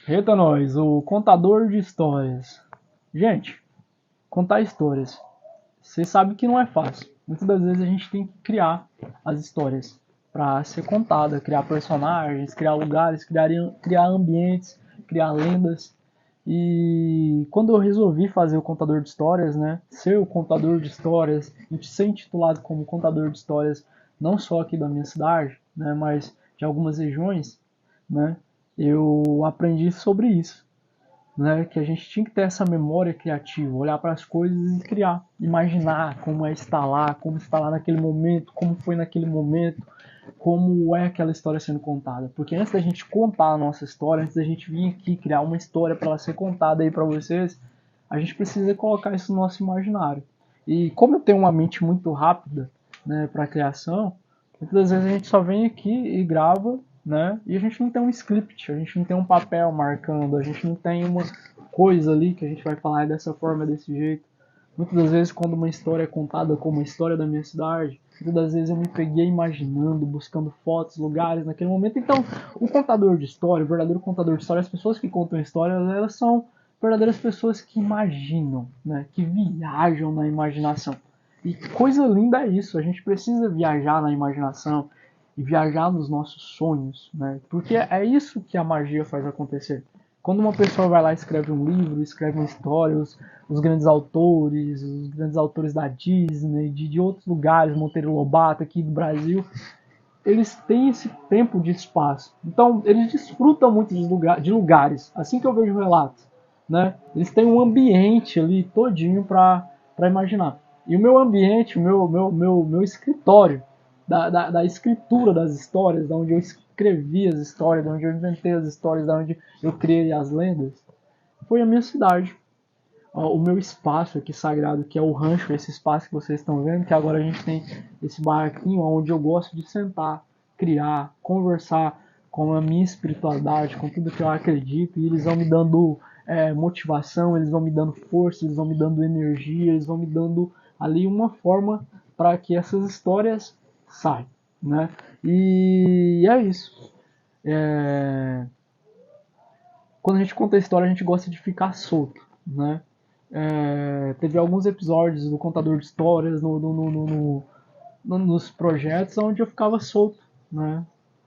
Eita nós, o contador de histórias. Gente, contar histórias. Vocês sabem que não é fácil. Muitas das vezes a gente tem que criar as histórias para ser contada, criar personagens, criar lugares, criar ambientes, criar lendas. E quando eu resolvi fazer o contador de histórias, né, ser o contador de histórias, e ser intitulado como contador de histórias, não só aqui da minha cidade, né, mas de algumas regiões, né, eu aprendi sobre isso, né, que a gente tinha que ter essa memória criativa, olhar para as coisas e criar, imaginar como é estar lá, como estar lá naquele momento, como foi naquele momento, como é aquela história sendo contada. Porque antes da gente contar a nossa história, antes da gente vir aqui criar uma história para ela ser contada aí para vocês, a gente precisa colocar isso no nosso imaginário. E como eu tenho uma mente muito rápida, né, para criação, muitas vezes a gente só vem aqui e grava, né? E a gente não tem um script, a gente não tem um papel marcando, a gente não tem uma coisa ali que a gente vai falar dessa forma, desse jeito. Muitas das vezes, quando uma história é contada como a história da minha cidade, muitas das vezes eu me peguei imaginando, buscando fotos, lugares naquele momento. Então, o contador de história, o verdadeiro contador de história, as pessoas que contam histórias, elas são verdadeiras pessoas que imaginam, né? Que viajam na imaginação. E coisa linda é isso, a gente precisa viajar na imaginação e viajar nos nossos sonhos, né? Porque é isso que a magia faz acontecer. Quando uma pessoa vai lá e escreve um livro, escreve uma história, os grandes autores da Disney, de outros lugares, Monteiro Lobato aqui do Brasil, eles têm esse tempo de espaço. Então, eles desfrutam muito de lugares. Assim que eu vejo relatos, né? Eles têm um ambiente ali todinho para imaginar. E o meu ambiente, o meu escritório, da escritura das histórias, da onde eu escrevi as histórias, da onde eu inventei as histórias, da onde eu criei as lendas, foi a minha cidade. O meu espaço aqui sagrado, que é o rancho, esse espaço que vocês estão vendo, que agora a gente tem esse barraquinho onde eu gosto de sentar, criar, conversar com a minha espiritualidade, com tudo que eu acredito, e eles vão me dando motivação, eles vão me dando força, eles vão me dando energia, eles vão me dando ali uma forma para que essas histórias saiam, né? E é isso. É... Quando a gente conta a história, a gente gosta de ficar solto, né? Teve alguns episódios do Contador de Histórias nos projetos onde eu ficava solto, né?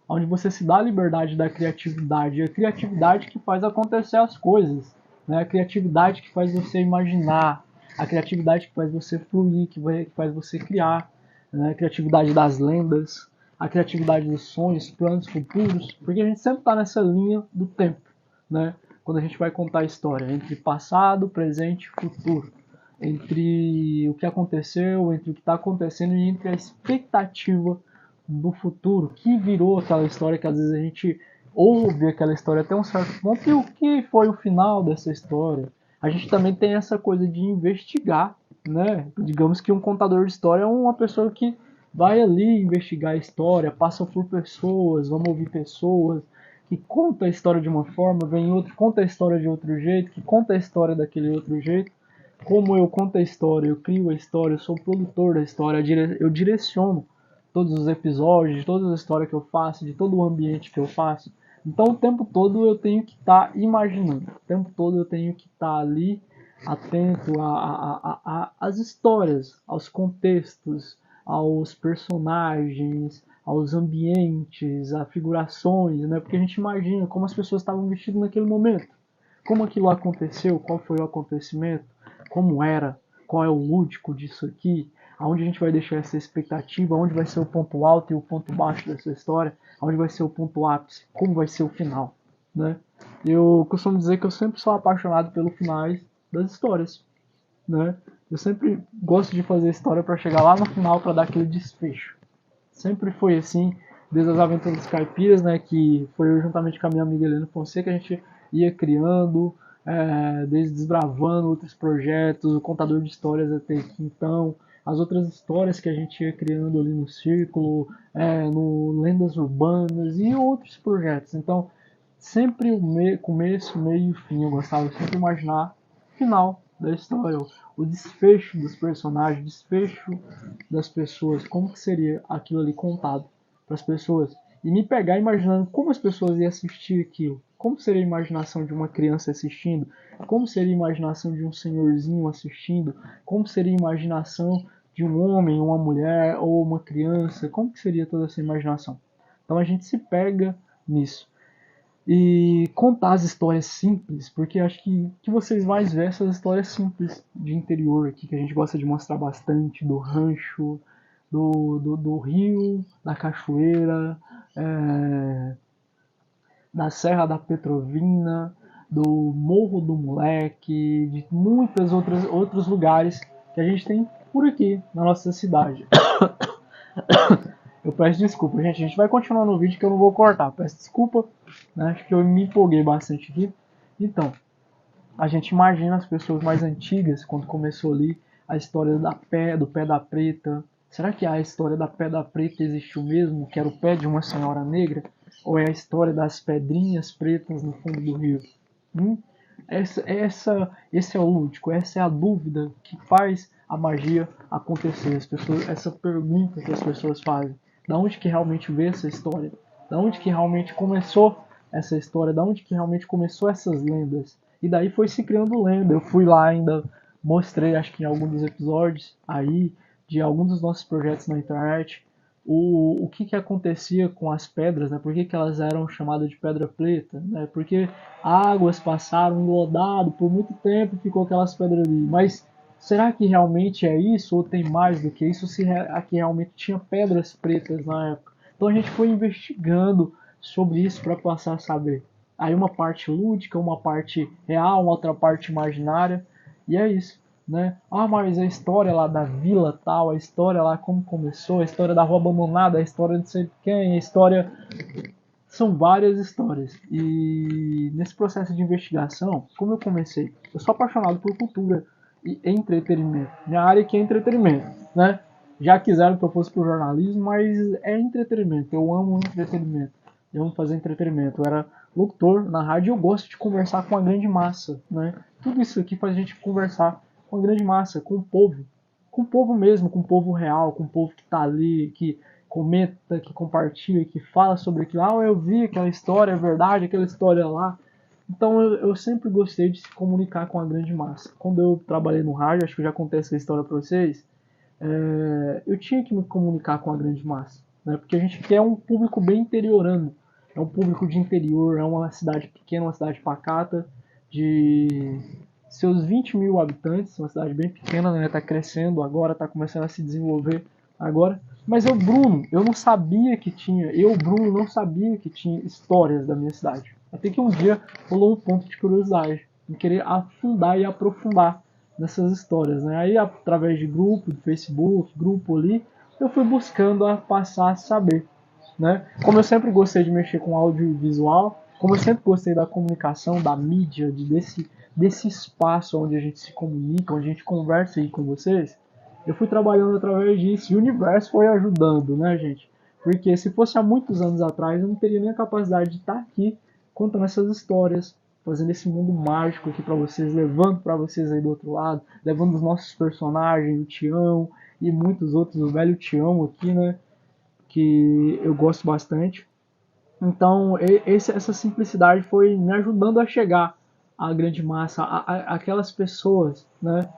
Onde você se dá a liberdade da criatividade, a criatividade que faz acontecer as coisas, né? A criatividade que faz você imaginar, a criatividade que faz você fluir, que faz você criar, né? A criatividade das lendas, a criatividade dos sonhos, planos futuros, porque a gente sempre está nessa linha do tempo, né? Quando a gente vai contar a história entre passado, presente e futuro, entre o que aconteceu, entre o que está acontecendo e entre a expectativa do futuro, que virou aquela história que às vezes a gente ouve aquela história até um certo ponto, e o que foi o final dessa história. A gente também tem essa coisa de investigar, né? Digamos que um contador de história é uma pessoa que vai ali investigar a história, passa por pessoas, vamos ouvir pessoas, que conta a história de uma forma, vem outro, conta a história de outro jeito, que conta a história daquele outro jeito. Como eu conto a história, eu crio a história, eu sou o produtor da história, eu direciono todos os episódios, de toda a história que eu faço, de todo o ambiente que eu faço. Então o tempo todo eu tenho que estar imaginando, o tempo todo eu tenho que estar ali atento às histórias, aos contextos, aos personagens, aos ambientes, a figurações, né? Porque a gente imagina como as pessoas estavam vestidas naquele momento, como aquilo aconteceu, qual foi o acontecimento, como era, qual é o lúdico disso aqui, aonde a gente vai deixar essa expectativa, onde vai ser o ponto alto e o ponto baixo dessa história, aonde vai ser o ponto ápice, como vai ser o final, né? Eu costumo dizer que eu sempre sou apaixonado pelos finais das histórias, né? Eu sempre gosto de fazer história para chegar lá no final para dar aquele desfecho. Sempre foi assim, desde as Aventuras dos Caipiras, né, que foi eu juntamente com a minha amiga Helena Fonseca, a gente ia criando, desde Desbravando outros projetos, o Contador de Histórias até aqui então, as outras histórias que a gente ia criando ali no Círculo, no Lendas Urbanas e outros projetos. Então, sempre o começo, meio e fim, eu gostava de sempre imaginar o final da história, o desfecho dos personagens, o desfecho das pessoas, como que seria aquilo ali contado para as pessoas. E me pegar imaginando como as pessoas iam assistir aquilo, como seria a imaginação de uma criança assistindo, como seria a imaginação de um senhorzinho assistindo, como seria a imaginação de um homem, uma mulher ou uma criança, como que seria toda essa imaginação? Então a gente se pega nisso. E contar as histórias simples, porque acho que vocês mais vê essas histórias simples de interior aqui, que a gente gosta de mostrar bastante, do rancho, do rio, da cachoeira, da Serra da Petrovina, do Morro do Moleque, de muitos outros lugares que a gente tem por aqui na nossa cidade. Eu peço desculpa, gente. A gente vai continuar no vídeo que eu não vou cortar. Peço desculpa, né? Acho que eu me empolguei bastante aqui. Então, a gente imagina as pessoas mais antigas, quando começou ali a história do pé da preta. Será que a história da pé da preta existiu mesmo? Que era o pé de uma senhora negra? Ou é a história das pedrinhas pretas no fundo do rio? Esse é o lúdico, essa é a dúvida que faz a magia acontecer. Essa pergunta que as pessoas fazem. Da onde que realmente veio essa história? Da onde que realmente começou essa história? Da onde que realmente começou essas lendas? E daí foi se criando lenda. Eu fui lá ainda, mostrei, acho que em alguns dos episódios aí, de alguns dos nossos projetos na internet, o que acontecia com as pedras, né? Por que elas eram chamadas de pedra preta, né? Porque águas passaram enlodado por muito tempo, ficou aquelas pedras ali. Mas será que realmente é isso ou tem mais do que isso? Se aqui realmente tinha pedras pretas na época? Então a gente foi investigando sobre isso para passar a saber. Aí uma parte lúdica, uma parte real, uma outra parte imaginária, e é isso. Né? Ah, mas a história lá da vila tal, a história lá como começou, a história da rua abandonada, a história de sei quem, a história... São várias histórias. E nesse processo de investigação, como eu comecei, eu sou apaixonado por cultura e entretenimento. Minha área aqui é entretenimento, né? Já quiseram que eu fosse pro jornalismo, mas é entretenimento. Eu amo entretenimento. Eu amo fazer entretenimento. Eu era locutor na rádio e eu gosto de conversar com a grande massa, né? Tudo isso aqui faz a gente conversar com a grande massa, com o povo. Com o povo mesmo, com o povo real, com o povo que tá ali, que comenta, que compartilha, que fala sobre aquilo. Ah, eu vi aquela história, é verdade, aquela história lá. Então eu sempre gostei de se comunicar com a grande massa. Quando eu trabalhei no rádio, acho que eu já contei essa história para vocês, eu tinha que me comunicar com a grande massa, né? Porque a gente quer um público bem interiorano, é um público de interior, é uma cidade pequena, uma cidade pacata, de seus 20 mil habitantes, uma cidade bem pequena, né? Tá crescendo agora, tá começando a se desenvolver agora. Mas eu, Bruno, eu não sabia que tinha, eu, Bruno, não sabia que tinha histórias da minha cidade. Até que um dia rolou um ponto de curiosidade, em querer afundar e aprofundar nessas histórias, né? Aí através de grupo, de Facebook, grupo ali, eu fui buscando a passar a saber, né? Como eu sempre gostei de mexer com audiovisual, como eu sempre gostei da comunicação, da mídia, desse espaço onde a gente se comunica, onde a gente conversa aí com vocês, eu fui trabalhando através disso e o universo foi ajudando, né, gente? Porque se fosse há muitos anos atrás, eu não teria nem a capacidade de estar aqui contando essas histórias, fazendo esse mundo mágico aqui para vocês, levando para vocês aí do outro lado, levando os nossos personagens, o Tião e muitos outros, o velho Tião aqui, né? Que eu gosto bastante. Então, essa simplicidade foi me ajudando a chegar à grande massa, aquelas pessoas, né?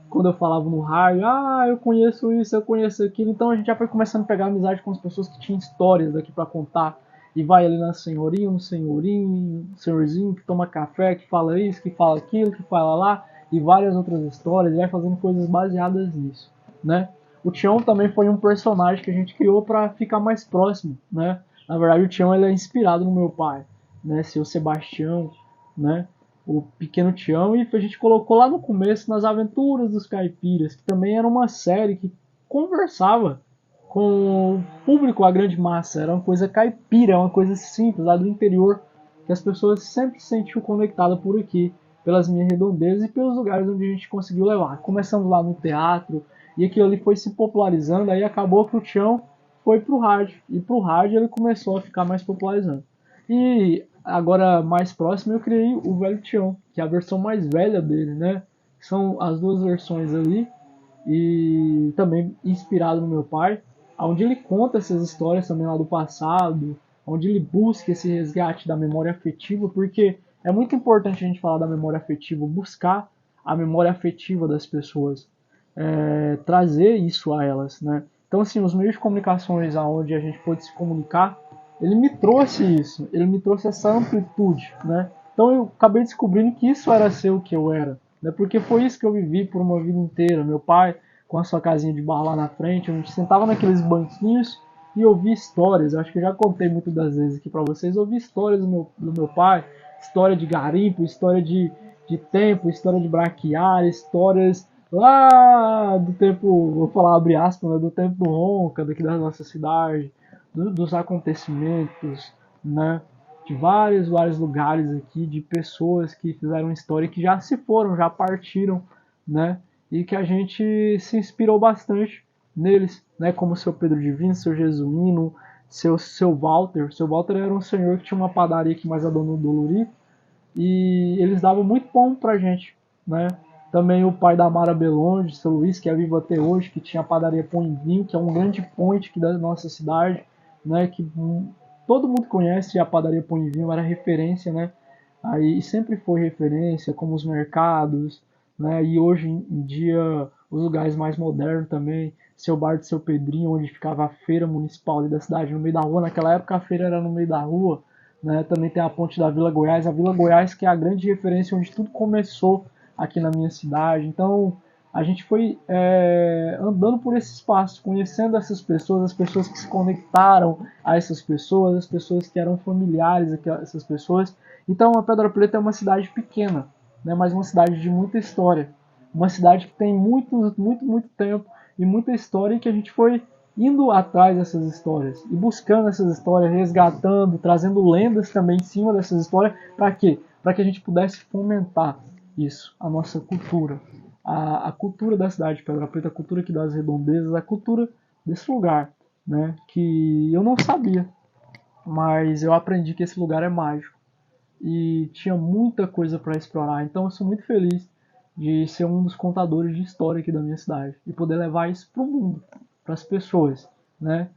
Quando eu falava no rádio, eu conheço isso, eu conheço aquilo, então a gente já foi começando a pegar amizade com as pessoas que tinham histórias daqui para contar. E vai ali na senhorinha, no senhorinho, senhorzinho que toma café, que fala isso, que fala aquilo, que fala lá, e várias outras histórias, e vai fazendo coisas baseadas nisso, né? O Tião também foi um personagem que a gente criou para ficar mais próximo, né? Na verdade, o Tião ele é inspirado no meu pai, né? Seu Sebastião, né? O Pequeno Tião, e a gente colocou lá no começo nas Aventuras dos Caipiras, que também era uma série que conversava com o público, a grande massa. Era uma coisa caipira, uma coisa simples, lá do interior, que as pessoas sempre se sentiam conectadas por aqui, pelas minhas redondezas e pelos lugares onde a gente conseguiu levar. Começamos lá no teatro, e aquilo ali foi se popularizando, aí acabou que o Tião foi pro rádio, e pro rádio ele começou a ficar mais popularizando. E agora, mais próximo, eu criei o Velho Tião, que é a versão mais velha dele, né? São as duas versões ali, e também inspirado no meu pai, onde ele conta essas histórias também lá do passado, onde ele busca esse resgate da memória afetiva, porque é muito importante a gente falar da memória afetiva, buscar a memória afetiva das pessoas, trazer isso a elas, né? Então, assim, os meios de comunicações aonde a gente pôde se comunicar, ele me trouxe isso, ele me trouxe essa amplitude, né? Então eu acabei descobrindo que isso era ser o que eu era, né? Porque foi isso que eu vivi por uma vida inteira. Meu pai, com a sua casinha de bar lá na frente, a gente sentava naqueles banquinhos e ouvia histórias. Eu acho que eu já contei muitas das vezes aqui para vocês. Ouvi histórias do meu pai, história de garimpo, história de tempo, história de braquiária, histórias lá do tempo, vou falar abre aspas, né, do tempo do Ronca, daqui da nossa cidade, dos acontecimentos, né, de vários lugares aqui, de pessoas que fizeram história e que já se foram, já partiram, né, e que a gente se inspirou bastante neles, né, como o seu Pedro Divino, seu Jesuíno, seu Walter. Seu Walter era um senhor que tinha uma padaria aqui mais a Dona Dolori, e eles davam muito pão pra gente, né? Também o pai da Mara Belonge, seu Luiz, que é vivo até hoje, que tinha a padaria Pão e Vinho, que é um grande point aqui da nossa cidade, né? Que todo mundo conhece a padaria Pão e Vinho, era referência, né? Aí sempre foi referência, como os mercados, né? E hoje em dia os lugares mais modernos também, seu bar de seu Pedrinho, onde ficava a feira municipal ali da cidade, no meio da rua. Naquela época a feira era no meio da rua, né? Também tem a ponte da Vila Goiás, a Vila Goiás que é a grande referência onde tudo começou aqui na minha cidade. Então a gente foi andando por esse espaço, conhecendo essas pessoas, as pessoas que se conectaram a essas pessoas, as pessoas que eram familiares a essas pessoas. Então a Pedra Preta é uma cidade pequena, né? Mas uma cidade de muita história, uma cidade que tem muito tempo e muita história, e que a gente foi indo atrás dessas histórias e buscando essas histórias, resgatando, trazendo lendas também em cima dessas histórias. Para quê? Para que a gente pudesse fomentar isso, a nossa cultura, a cultura da cidade de Pedra Preta, a cultura aqui das redondezas, a cultura desse lugar, né? Que eu não sabia, mas eu aprendi que esse lugar é mágico e tinha muita coisa para explorar. Então eu sou muito feliz de ser um dos contadores de história aqui da minha cidade e poder levar isso para o mundo, para as pessoas, né?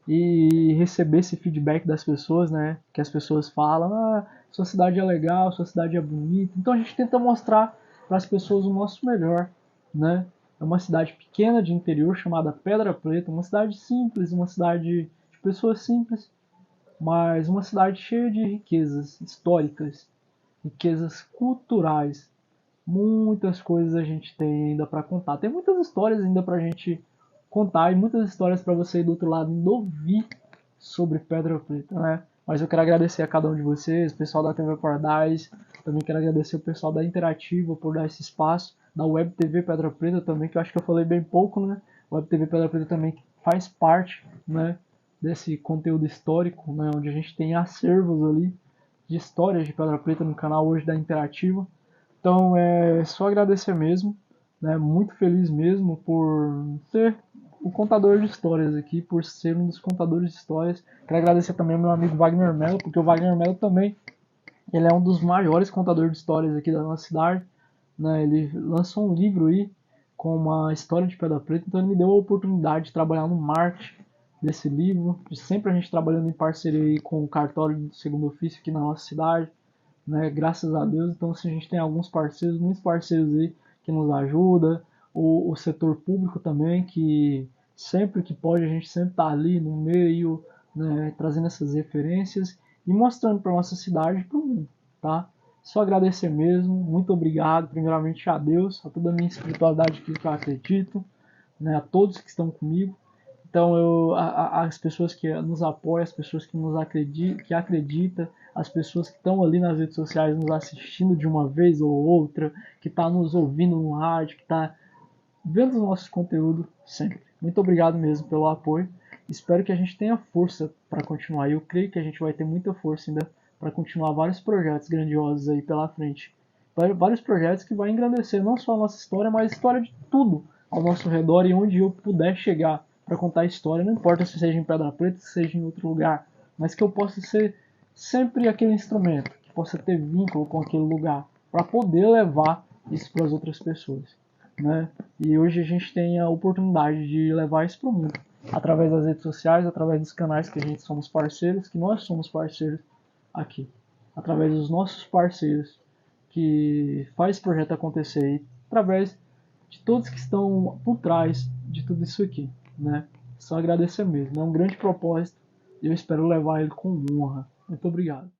E receber esse feedback das pessoas, né? Que as pessoas falam: ah, sua cidade é legal, sua cidade é bonita. Então a gente tenta mostrar para as pessoas o nosso melhor, né? É uma cidade pequena de interior chamada Pedra Preta, uma cidade simples, uma cidade de pessoas simples, mas uma cidade cheia de riquezas históricas, riquezas culturais. Muitas coisas a gente tem ainda para contar. Tem muitas histórias ainda para a gente contar e muitas histórias para você aí do outro lado ainda ouvir sobre Pedra Preta, né? Mas eu quero agradecer a cada um de vocês, o pessoal da TV Paradise, também quero agradecer o pessoal da Interativa por dar esse espaço, da Web TV Pedra Preta também, que eu acho que eu falei bem pouco, né? Web TV Pedra Preta também faz parte, né, desse conteúdo histórico, né, onde a gente tem acervos ali de histórias de Pedra Preta no canal hoje da Interativa. Então é só agradecer mesmo, né? Muito feliz mesmo por ser o contador de histórias aqui, por ser um dos contadores de histórias. Quero agradecer também ao meu amigo Wagner Mello, porque o Wagner Mello também ele é um dos maiores contadores de histórias aqui da nossa cidade, né? Ele lançou um livro aí com uma história de Pedra Preta, então ele me deu a oportunidade de trabalhar no marketing desse livro, de sempre a gente trabalhando em parceria aí com o cartório do segundo ofício aqui na nossa cidade, né? Graças a Deus. Então, assim, a gente tem alguns parceiros, muitos parceiros aí que nos ajudam, o setor público também, que sempre que pode a gente sempre está ali no meio, né, trazendo essas referências e mostrando para nossa cidade e para o mundo, tá? Só agradecer mesmo, muito obrigado, primeiramente a Deus, a toda a minha espiritualidade que eu acredito, né, a todos que estão comigo. Então, as pessoas que nos apoiam, as pessoas que nos acreditam, as pessoas que estão ali nas redes sociais nos assistindo de uma vez ou outra, que está nos ouvindo no rádio, que está vendo o nosso conteúdo sempre. Muito obrigado mesmo pelo apoio. Espero que a gente tenha força para continuar. Eu creio que a gente vai ter muita força ainda para continuar vários projetos grandiosos aí pela frente. Vários projetos que vão engrandecer não só a nossa história, mas a história de tudo ao nosso redor e onde eu puder chegar para contar a história. Não importa se seja em Pedra Preta, se seja em outro lugar, mas que eu possa ser sempre aquele instrumento, que possa ter vínculo com aquele lugar, para poder levar isso para as outras pessoas, né? E hoje a gente tem a oportunidade de levar isso para o mundo. através das redes sociais, através dos canais que a gente somos parceiros, que nós somos parceiros aqui, através dos nossos parceiros que faz esse projeto acontecer e através de todos que estão por trás de tudo isso aqui, né? Só agradecer mesmo, é um grande propósito e eu espero levar ele com honra. Muito obrigado.